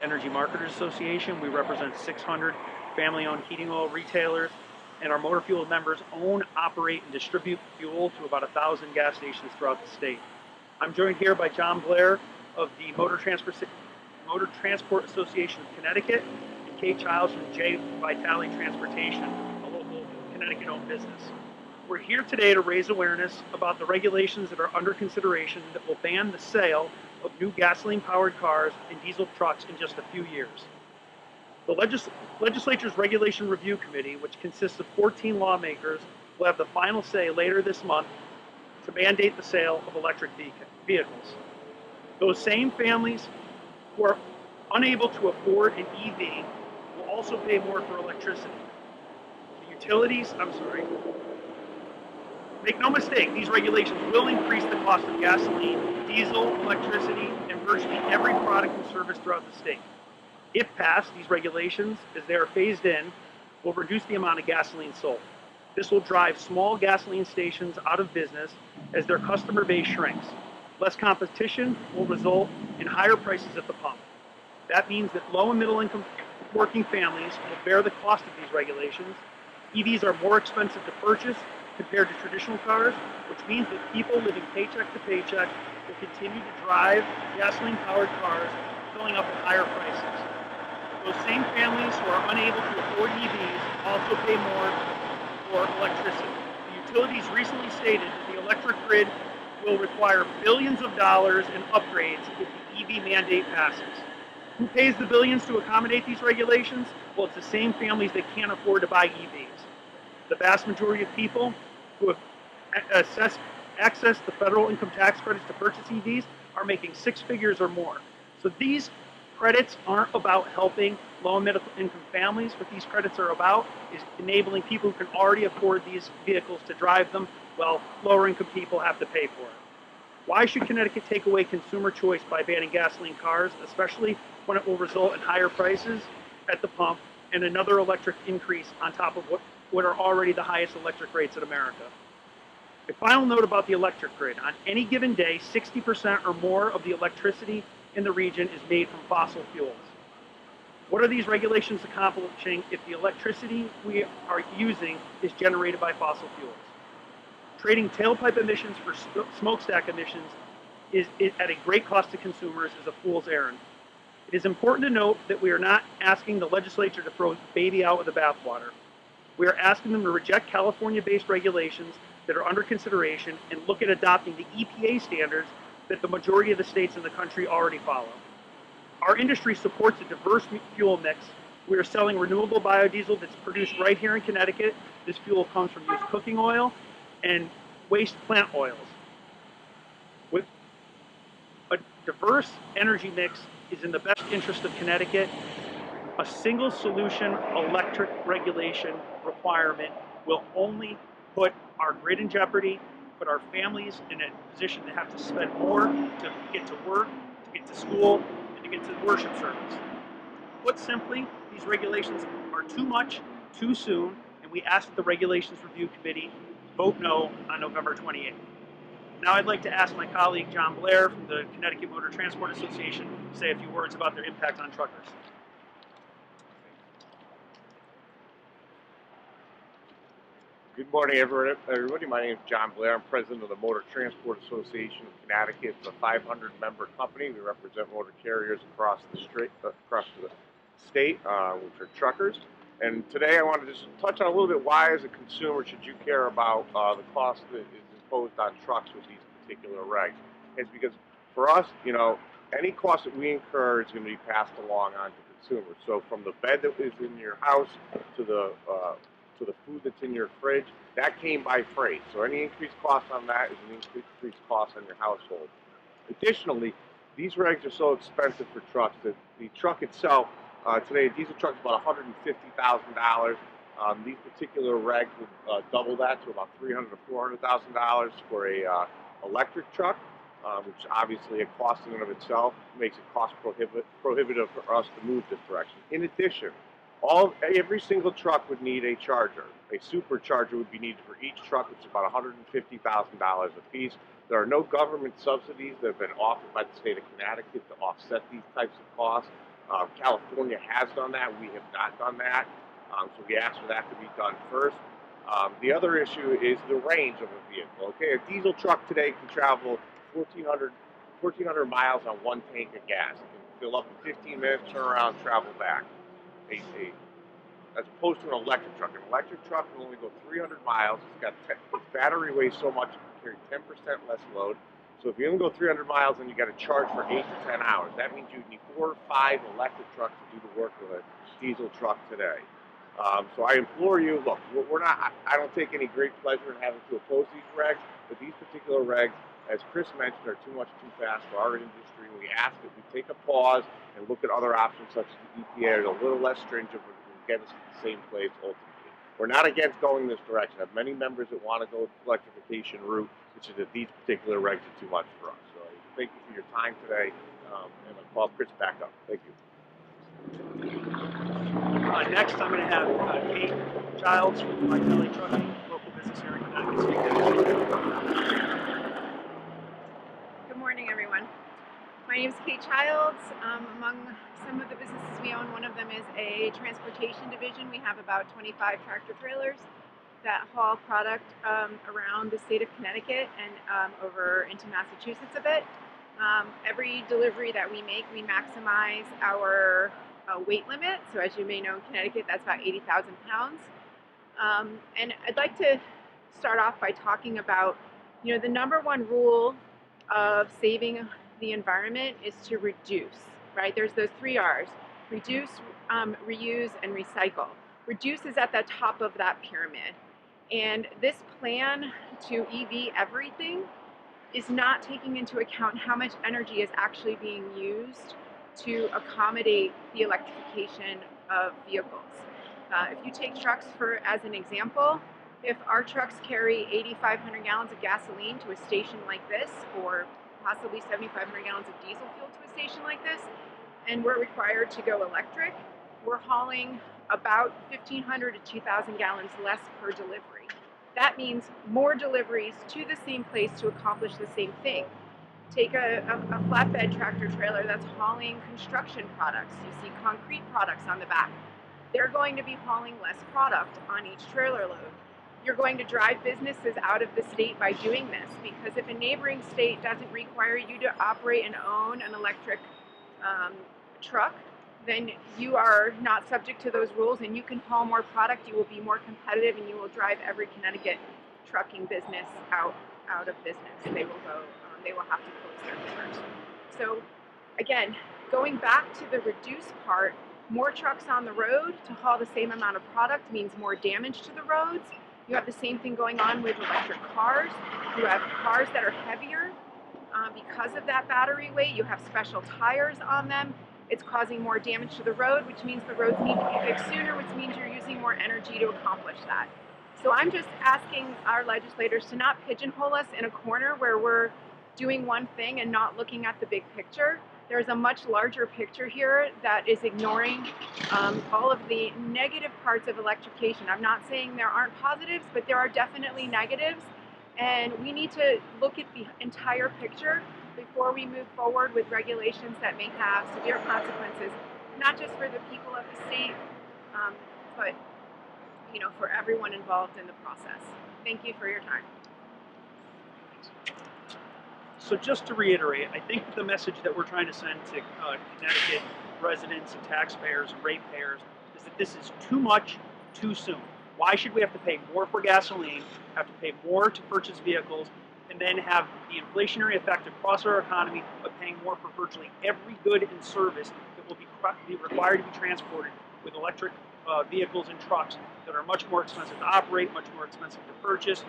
Energy Marketers Association. We represent 600 family-owned heating oil retailers, and our motor fuel members own, operate, and distribute fuel to about 1,000 gas stations throughout the state. I'm joined here by John Blair of the Motor Transport Association of Connecticut and Kate Childs from J. Vitale Transportation, a local Connecticut-owned business. We're here today to raise awareness about the regulations that are under consideration that will ban the sale of new gasoline-powered cars and diesel trucks in just a few years. The legislature's Regulation Review Committee, which consists of 14 lawmakers, will have the final say later this month to mandate the sale of electric vehicles. Those same families who are unable to afford an EV will also pay more for electricity. Make no mistake, these regulations will increase the cost of gasoline, diesel, electricity, and virtually every product and service throughout the state. If passed, these regulations, as they are phased in, will reduce the amount of gasoline sold. This will drive small gasoline stations out of business as their customer base shrinks. Less competition will result in higher prices at the pump. That means that low and middle income working families will bear the cost of these regulations. EVs are more expensive to purchase compared to traditional cars, which means that people living paycheck to paycheck will continue to drive gasoline-powered cars, filling up at higher prices. Those same families who are unable to afford EVs also pay more for electricity. The utilities recently stated that the electric grid will require billions of dollars in upgrades if the EV mandate passes. Who pays the billions to accommodate these regulations? Well, it's the same families that can't afford to buy EVs. The vast majority of people who have accessed the federal income tax credits to purchase EVs are making six figures or more. So these credits aren't about helping low and middle income families. What these credits are about is enabling people who can already afford these vehicles to drive them, while lower income people have to pay for it. Why should Connecticut take away consumer choice by banning gasoline cars, especially when it will result in higher prices at the pump and another electric increase on top of what are already the highest electric rates in America? A final note about the electric grid. On any given day, 60% or more of the electricity in the region is made from fossil fuels. What are these regulations accomplishing if the electricity we are using is generated by fossil fuels? Trading tailpipe emissions for smokestack emissions is at a great cost to consumers is a fool's errand. It is important to note that we are not asking the legislature to throw baby out with the bathwater. We are asking them to reject California-based regulations that are under consideration and look at adopting the EPA standards that the majority of the states in the country already follow. Our industry supports a diverse fuel mix. We are selling renewable biodiesel that's produced right here in Connecticut. This fuel comes from used cooking oil and waste plant oils. With a diverse energy mix is in the best interest of Connecticut. A single solution electric regulation requirement will only put our grid in jeopardy, put our families in a position to have to spend more to get to work, to get to school, and to get to the worship service. Put simply, these regulations are too much, too soon, and we ask that the Regulations Review Committee vote no on November 28th. Now I'd like to ask my colleague John Blair from the Connecticut Motor Transport Association to say a few words about their impact on truckers. Good morning, everybody. My name is John Blair. I'm president of the Motor Transport Association of Connecticut. It's a 500-member company. We represent motor carriers across the state, which are truckers. And today I want to just touch on a little bit why, as a consumer, should you care about the cost that is imposed on trucks with these particular regs. It's because for us, any cost that we incur is going to be passed along on to consumers. So from the bed that is in your house to the food that's in your fridge, that came by freight. So any increased cost on that is an increased cost on your household. Additionally, these regs are so expensive for trucks that the truck itself, today a diesel truck is about $150,000. These particular regs would double that to about $300,000 to $400,000 for a electric truck, which obviously a cost in and of itself makes it cost prohibitive for us to move this direction. In addition, every single truck would need a charger. A supercharger would be needed for each truck, which is about $150,000 a piece. There are no government subsidies that have been offered by the state of Connecticut to offset these types of costs. California has done that. We have not done that. So we asked for that to be done first. The other issue is the range of a vehicle. Okay, a diesel truck today can travel 1,400 miles on one tank of gas. It can fill up in 15 minutes, turn around, travel back. As opposed to an electric truck. An electric truck can only go 300 miles. Its battery weighs so much it can carry 10% less load. So if you only go 300 miles, then you got to charge for 8 to 10 hours. That means you need 4 or 5 electric trucks to do the work of a diesel truck today. So I implore you, look, we're not. I don't take any great pleasure in having to oppose these regs, but these particular regs, as Chris mentioned, are too fast for our industry. We ask that we take a pause and look at other options such as the EPA, are a little less stringent, but will get us to the same place ultimately. We're not against going this direction. I have many members that want to go the electrification route. It's just that these particular regs are too much for us. So thank you for your time today, and I'll call Chris back up. Thank you. Next, I'm going to have Kate Childs from Vitality Trucking, local business here in Connecticut. Good morning, everyone. My name is Kate Childs. Among some of the businesses we own, one of them is a transportation division. We have about 25 tractor trailers that haul product around the state of Connecticut and over into Massachusetts a bit. Every delivery that we make, we maximize our weight limit. So as you may know, in Connecticut, that's about 80,000 pounds. And I'd like to start off by talking about, the number one rule of saving the environment is to reduce, right? There's those 3 R's: reduce, reuse, and recycle. Reduce is at the top of that pyramid. And this plan to EV everything is not taking into account how much energy is actually being used to accommodate the electrification of vehicles. If you take trucks as an example, if our trucks carry 8,500 gallons of gasoline to a station like this, or possibly 7,500 gallons of diesel fuel to a station like this, and we're required to go electric, we're hauling about 1,500 to 2,000 gallons less per delivery. That means more deliveries to the same place to accomplish the same thing. Take a flatbed tractor trailer that's hauling construction products. You see concrete products on the back. They're going to be hauling less product on each trailer load. You're going to drive businesses out of the state by doing this, because if a neighboring state doesn't require you to operate and own an electric truck, then you are not subject to those rules and you can haul more product, you will be more competitive, and you will drive every Connecticut trucking business out of business. They will have to close their doors. So again, going back to the reduce part, more trucks on the road to haul the same amount of product means more damage to the roads. You have the same thing going on with electric cars. You have cars that are heavier because of that battery weight. You have special tires on them. It's causing more damage to the road, which means the roads need to be fixed sooner, which means you're using more energy to accomplish that. So I'm just asking our legislators to not pigeonhole us in a corner where we're doing one thing and not looking at the big picture. There's a much larger picture here that is ignoring all of the negative parts of electrification. I'm not saying there aren't positives, but there are definitely negatives. And we need to look at the entire picture before we move forward with regulations that may have severe consequences, not just for the people of the state, but for everyone involved in the process. Thank you for your time. So just to reiterate, I think the message that we're trying to send to Connecticut residents and taxpayers and ratepayers is that this is too much, too soon. Why should we have to pay more for gasoline, have to pay more to purchase vehicles, and then have the inflationary effect across our economy of paying more for virtually every good and service that will be required to be transported with electric vehicles and trucks that are much more expensive to operate, much more expensive to purchase.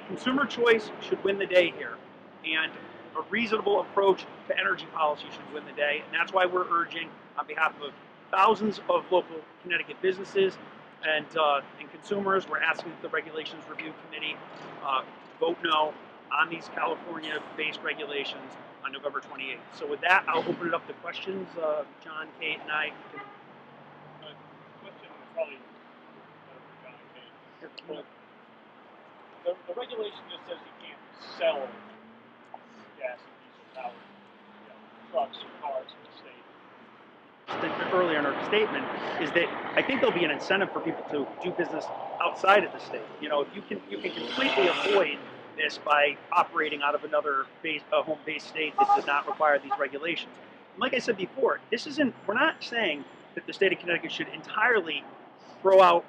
Consumer choice should win the day here, and a reasonable approach to energy policy should win the day, and that's why we're urging, on behalf of thousands of local Connecticut businesses and consumers, we're asking that the Regulations Review Committee vote no on these California-based regulations on November 28th. So with that, I'll open it up to questions. John, Kate, and I can... Question probably for John and Kate. But the regulation just says you can't sell gas and diesel powered trucks or cars in the state. earlier in her statement, is that I think there'll be an incentive for people to do business outside of the state. You know, if you can completely avoid this by operating out of another home-based state that does not require these regulations. And like I said before, we're not saying that the state of Connecticut should entirely throw out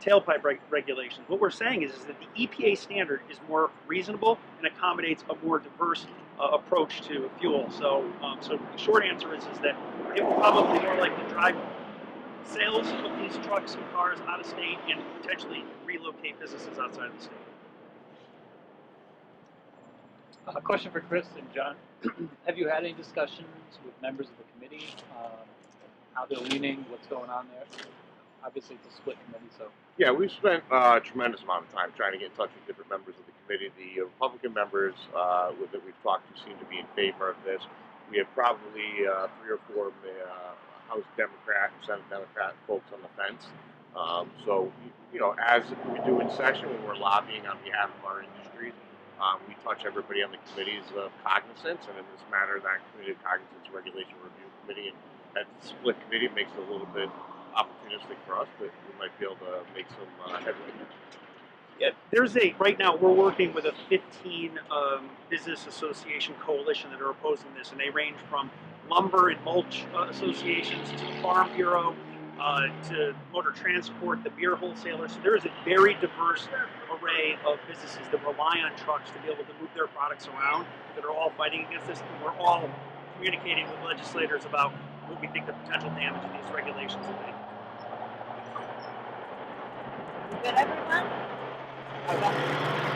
tailpipe regulations. What we're saying is that the EPA standard is more reasonable and accommodates a more diverse approach to fuel. So the short answer is that it will probably more likely drive sales of these trucks and cars out of state and potentially relocate businesses outside of the state. A question for Chris and John. Have you had any discussions with members of the committee, how they're leaning, what's going on there? Obviously, it's a split committee, so. Yeah, we've spent a tremendous amount of time trying to get in touch with different members of the committee. The Republican members that we've talked to seem to be in favor of this. We have probably 3 or 4 House Democrat and Senate Democrat folks on the fence. So, you know, as we do in session when we're lobbying on behalf of our industries, we touch everybody on the committee's cognizance, and in this matter, that committee cognizance regulation review committee, and that split committee makes it a little bit opportunistic for us, but we might be able to make some headway there. Yeah, right now we're working with a 15 business association coalition that are opposing this, and they range from lumber and mulch associations to the Farm Bureau, to motor transport, the beer wholesalers. So there is a very diverse array of businesses that rely on trucks to be able to move their products around that are all fighting against this, and we're all communicating with legislators about what we think the potential damage of these regulations will be. Good, everyone? Okay.